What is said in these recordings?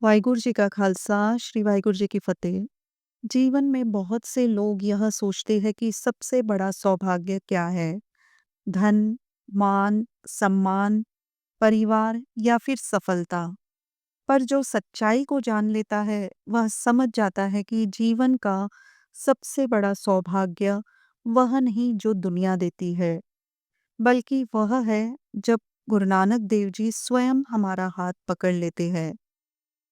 वाहिगुरु जी का खालसा श्री वाहिगुरु जी की फतेह। जीवन में बहुत से लोग यह सोचते हैं कि सबसे बड़ा सौभाग्य क्या है। धन, मान, सम्मान, परिवार या फिर सफलता। पर जो सच्चाई को जान लेता है वह समझ जाता है कि जीवन का सबसे बड़ा सौभाग्य वह नहीं जो दुनिया देती है, बल्कि वह है जब गुरु नानक देव जी स्वयं हमारा हाथ पकड़ लेते हैं।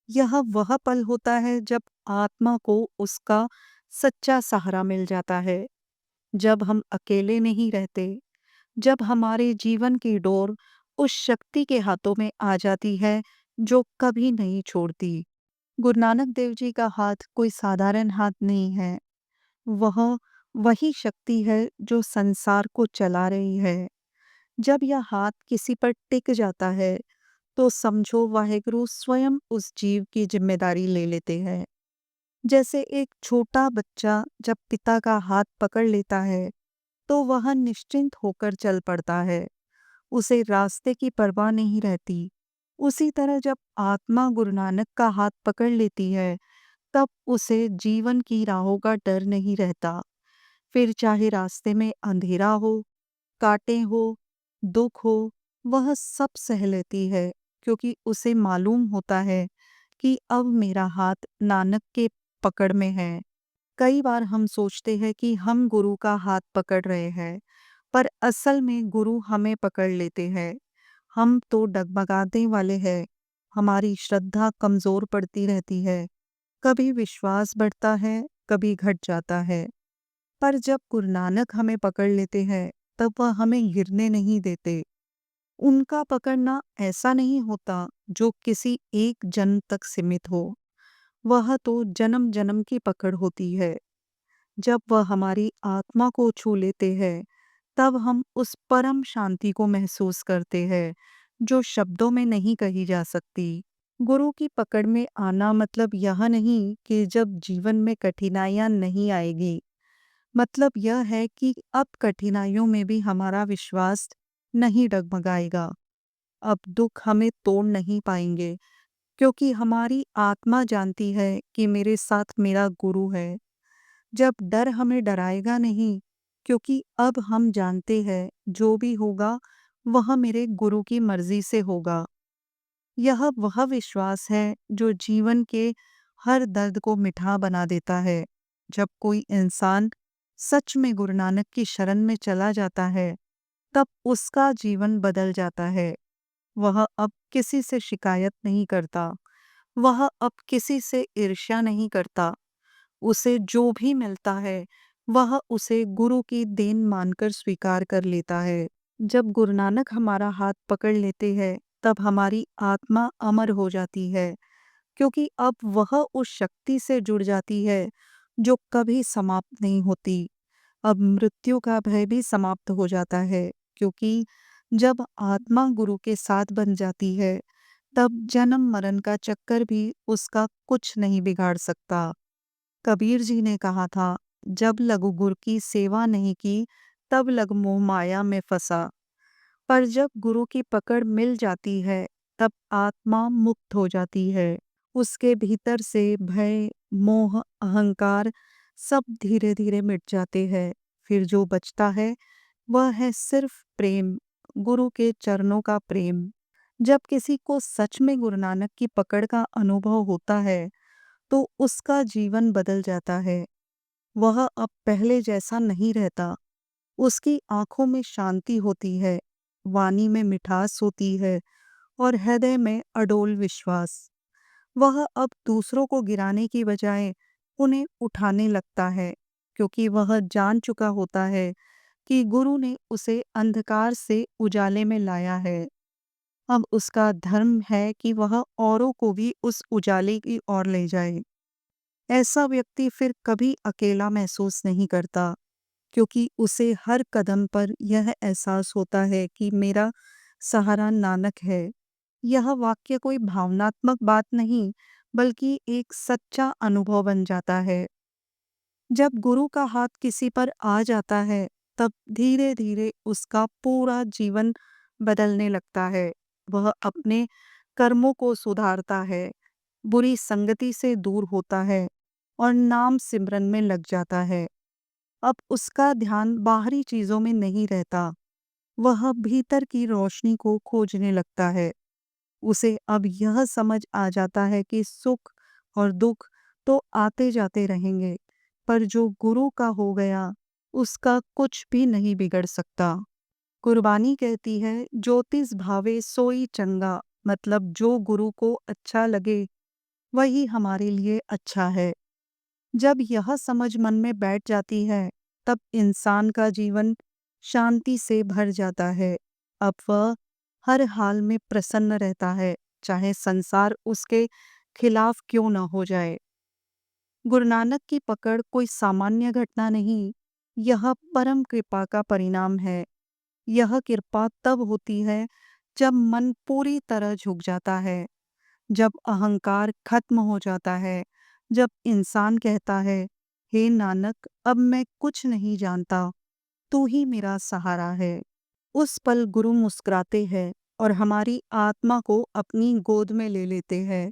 यह वह पल होता है जब आत्मा को उसका सच्चा सहारा मिल जाता है, जब हम अकेले नहीं रहते, जब हमारे जीवन की डोर उस शक्ति के हाथों में आ जाती है जो कभी नहीं छोड़ती। गुरु नानक देव जी का हाथ कोई साधारण हाथ नहीं है, वह वही शक्ति है जो संसार को चला रही है। जब यह हाथ किसी पर टिक जाता है तो समझो वाहेगुरु स्वयं उस जीव की जिम्मेदारी ले लेते हैं। जैसे एक छोटा बच्चा जब पिता का हाथ पकड़ लेता है तो वह निश्चिंत होकर चल पड़ता है, उसे रास्ते की परवाह नहीं रहती। उसी तरह जब आत्मा गुरु नानक का हाथ पकड़ लेती है तब उसे जीवन की राहों का डर नहीं रहता। फिर चाहे रास्ते में अंधेरा हो, कांटे हो, दुख हो, वह सब सह लेती है, क्योंकि उसे मालूम होता है कि अब मेरा हाथ नानक के पकड़ में है। कई बार हम सोचते हैं कि हम गुरु का हाथ पकड़ रहे हैं, पर असल में गुरु हमें पकड़ लेते हैं। हम तो डगमगाने वाले हैं, हमारी श्रद्धा कमजोर पड़ती रहती है, कभी विश्वास बढ़ता है, कभी घट जाता है। पर जब गुरु नानक हमें पकड़ लेते हैं तब वह हमें गिरने नहीं देते। उनका पकड़ना ऐसा नहीं होता जो किसी एक जन्म तक सीमित हो, वह तो जन्म जन्म की पकड़ होती है। जब वह हमारी आत्मा को छू लेते हैं तब हम उस परम शांति को महसूस करते हैं जो शब्दों में नहीं कही जा सकती। गुरु की पकड़ में आना मतलब यह नहीं कि जब जीवन में कठिनाइयां नहीं आएगी, मतलब यह है कि अब कठिनाइयों में भी हमारा विश्वास नहीं डगमगाएगा। अब दुख हमें तोड़ नहीं पाएंगे, क्योंकि हमारी आत्मा जानती है कि मेरे साथ मेरा गुरु है। जब डर हमें डराएगा नहीं, क्योंकि अब हम जानते हैं जो भी होगा वह मेरे गुरु की मर्जी से होगा। यह वह विश्वास है जो जीवन के हर दर्द को मीठा बना देता है। जब कोई इंसान सच में गुरु नानक की शरण में चला जाता है तब उसका जीवन बदल जाता है। वह अब किसी से शिकायत नहीं करता, वह अब किसी से ईर्ष्या नहीं करता। उसे जो भी मिलता है वह उसे गुरु की देन मानकर स्वीकार कर लेता है। जब गुरु नानक हमारा हाथ पकड़ लेते हैं तब हमारी आत्मा अमर हो जाती है, क्योंकि अब वह उस शक्ति से जुड़ जाती है जो कभी समाप्त नहीं होती। अब मृत्यु का भय भी समाप्त हो जाता है, क्योंकि जब आत्मा गुरु के साथ बन जाती है तब जन्म मरण का चक्कर भी उसका कुछ नहीं बिगाड़ सकता। कबीर जी ने कहा था, जब लघु गुरु की सेवा नहीं की तब लग मोह माया में फंसा। पर जब गुरु की पकड़ मिल जाती है तब आत्मा मुक्त हो जाती है। उसके भीतर से भय, मोह, अहंकार सब धीरे धीरे मिट जाते हैं। फिर जो बचता है वह है सिर्फ प्रेम, गुरु के चरणों का प्रेम। जब किसी को सच में गुरु नानक की पकड़ का अनुभव होता है तो उसका जीवन बदल जाता है। वह अब पहले जैसा नहीं रहता। उसकी आंखों में शांति होती है, वाणी में मिठास होती है और हृदय में अडोल विश्वास। वह अब दूसरों को गिराने की बजाय उन्हें उठाने लगता है, क्योंकि वह जान चुका होता है कि गुरु ने उसे अंधकार से उजाले में लाया है। अब उसका धर्म है कि वह औरों को भी उस उजाले की ओर ले जाए। ऐसा व्यक्ति फिर कभी अकेला महसूस नहीं करता, क्योंकि उसे हर कदम पर यह एहसास होता है कि मेरा सहारा नानक है। यह वाक्य कोई भावनात्मक बात नहीं, बल्कि एक सच्चा अनुभव बन जाता है। जब गुरु का हाथ किसी पर आ जाता है तब धीरे धीरे उसका पूरा जीवन बदलने लगता है। वह अपने कर्मों को सुधारता है, बुरी संगति से दूर होता है और नाम सिमरन में लग जाता है। अब उसका ध्यान बाहरी चीजों में नहीं रहता, वह भीतर की रोशनी को खोजने लगता है। उसे अब यह समझ आ जाता है कि सुख और दुख तो आते जाते रहेंगे, पर जो गुरु का हो गया उसका कुछ भी नहीं बिगड़ सकता। कुर्बानी कहती है ज्योतिष भावे सोई चंगा, मतलब जो गुरु को अच्छा लगे वही हमारे लिए अच्छा है। जब यह समझ मन में बैठ जाती है तब इंसान का जीवन शांति से भर जाता है। अब वह हर हाल में प्रसन्न रहता है, चाहे संसार उसके खिलाफ क्यों न हो जाए। गुरु नानक की पकड़ कोई सामान्य घटना नहीं, यह परम कृपा का परिणाम है। यह कृपा तब होती है जब मन पूरी तरह झुक जाता है, जब अहंकार खत्म हो जाता है, जब इंसान कहता है, हे नानक, अब मैं कुछ नहीं जानता, तू ही मेरा सहारा है। उस पल गुरु मुस्कुराते हैं और हमारी आत्मा को अपनी गोद में ले लेते हैं।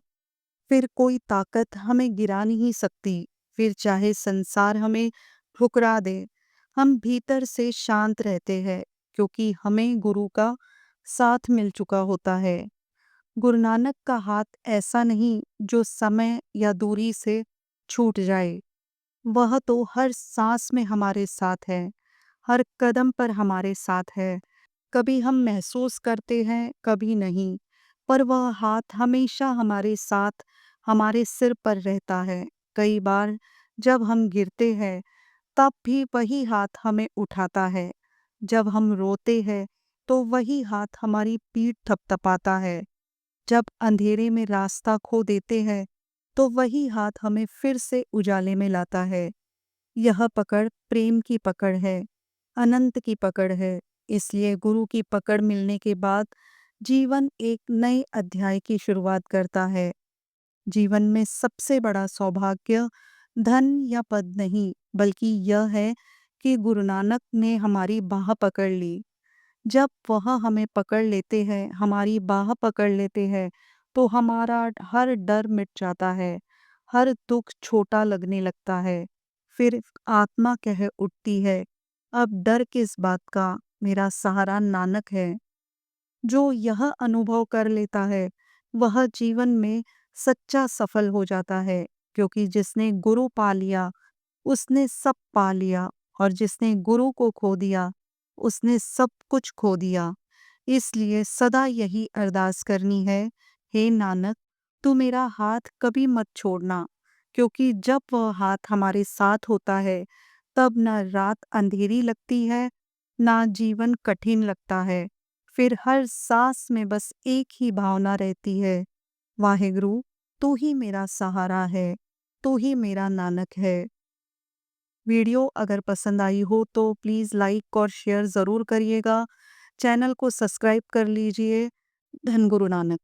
फिर कोई ताकत हमें गिरा नहीं सकती, फिर चाहे संसार हमें ठुकरा दे, हम भीतर से शांत रहते हैं, क्योंकि हमें गुरु का साथ मिल चुका होता है। गुरु नानक का हाथ ऐसा नहीं जो समय या दूरी से छूट जाए, वह तो हर सांस में हमारे साथ है, हर कदम पर हमारे साथ है। कभी हम महसूस करते हैं, कभी नहीं, पर वह हाथ हमेशा हमारे साथ, हमारे सिर पर रहता है। कई बार जब हम गिरते हैं, तब भी वही हाथ हमें उठाता है। जब हम रोते हैं, तो वही हाथ हमारी पीठ थपथपाता है। जब अंधेरे में रास्ता खो देते हैं, तो वही हाथ हमें फिर से उजाले में लाता है। यह पकड़ प्रेम की पकड़ है, अनंत की पकड़ है। इसलिए गुरु की पकड़ मिलने के बाद जीवन एक नए अध्याय की शुरुआत करता है। जीवन में सबसे बड़ा सौभाग्य धन या पद नहीं, बल्कि यह है कि गुरु नानक ने हमारी बाह पकड़ ली। जब वह हमें पकड़ लेते हैं, हमारी बाह पकड़ लेते हैं, तो हमारा हर डर मिट जाता है, हर दुख छोटा लगने लगता है। फिर आत्मा कह उठती है, अब डर किस बात का, मेरा सहारा नानक है। जो यह अनुभव कर लेता है, वह जीवन में सच्चा सफल हो जाता है, क्योंकि जिसने गुरु पा लिया, उसने सब पा लिया, और जिसने गुरु को खो दिया, उसने सब कुछ खो दिया। इसलिए सदा यही अरदास करनी है, हे नानक, तू मेरा हाथ कभी मत छोड़ना, क्योंकि जब वह हाथ हमारे साथ होता है, तब न रात अंधेरी लगती है, ना जीवन कठिन लगता है। फिर हर सांस में बस एक ही भावना रहती है, वाहेगुरु, तू ही मेरा सहारा है, तू ही मेरा नानक है। वीडियो अगर पसंद आई हो तो प्लीज़ लाइक और शेयर ज़रूर करिएगा। चैनल को सब्सक्राइब कर लीजिए। धन गुरु नानक।